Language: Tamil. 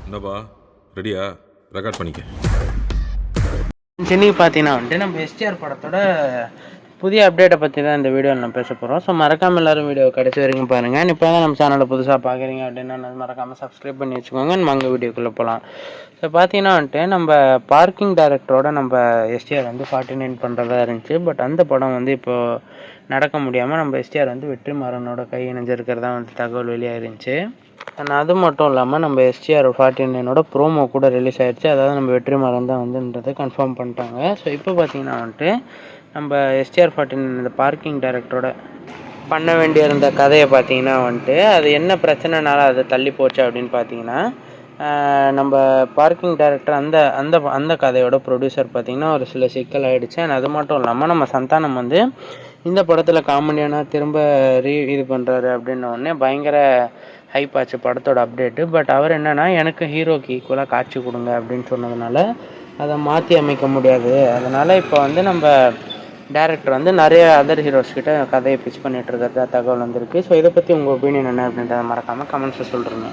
என்னப்பா ரெடியா? ரெக்கார்ட் பண்ணிக்க. இன்னைக்கு பார்த்தீங்கன்னா வந்துட்டு நம்ம எஸ்டிஆர் படத்தோட புதிய அப்டேட்டை பற்றி தான் இந்த வீடியோவில் நம்ம பேச போகிறோம். ஸோ மறக்காமல் எல்லோரும் வீடியோ கடைசி வரைக்கும் பாருங்கள். இப்போ தான் நம்ம சேனலை புதுசாக பார்க்குறீங்க அப்படின்னா மறக்காமல் சப்ஸ்கிரைப் பண்ணி வச்சுக்கோங்க. நம்ம வீடியோக்குள்ளே போகலாம். ஸோ பார்த்தீங்கன்னா வந்துட்டு நம்ம பார்க்கிங் டைரக்டரோட நம்ம எஸ்டிஆர் வந்து 49 பண்ணுறதா இருந்துச்சு. பட் அந்த படம் வந்து இப்போது நடக்க முடியாமல் நம்ம எஸ்டிஆர் வந்து வெற்றிமாறனோட கை இணைஞ்சிருக்கிறதா வந்து தகவல் வெளியாகிருந்துச்சு. அது மட்டும் இல்லாமல் நம்ம எஸ்டிஆர் 49ஓட ப்ரோமோ கூட ரிலீஸ் ஆகிடுச்சு. அதாவது நம்ம வெற்றிமாறன் தான் வந்துன்றதை கன்ஃபார்ம் பண்ணிட்டாங்க. ஸோ இப்போ பார்த்தீங்கன்னா வந்துட்டு நம்ம எஸ்டிஆர் 49 இந்த பார்க்கிங் டைரக்டரோட பண்ண வேண்டிய இருந்த கதையை பார்த்தீங்கன்னா வந்துட்டு அது என்ன பிரச்சனைனால அது தள்ளி போச்சு அப்படின்னு பார்த்தீங்கன்னா நம்ம பார்க்கிங் டைரக்டர் அந்த அந்த அந்த கதையோட ப்ரொடியூசர் பார்த்திங்கன்னா ஒரு சில சிக்கல் ஆகிடுச்சு. அண்ட் அது மட்டும் இல்லாமல் நம்ம சந்தானம் வந்து இந்த படத்தில் காமெடியான திரும்ப இது பண்ணுறாரு அப்படின்ன உடனே பயங்கர ஹைப் ஆச்சு படத்தோட அப்டேட்டு. பட் அவர் என்னென்னா எனக்கு ஹீரோக்கு ஈக்குவலாக காட்சி கொடுங்க அப்படின்னு சொன்னதுனால அதை மாற்றி அமைக்க முடியாது. அதனால் இப்போ வந்து நம்ம டேரக்டர் வந்து நிறைய அதர் ஹீரோஸ்கிட்ட கதையை பிச் பண்ணிகிட்டு இருக்கிறதா தகவல் வந்திருக்கு. ஸோ இதை பற்றி உங்கள் ஒப்பீனியன் என்ன அப்படின்றத மறக்காமல் கமெண்ட்ஸில் சொல்கிறேங்க.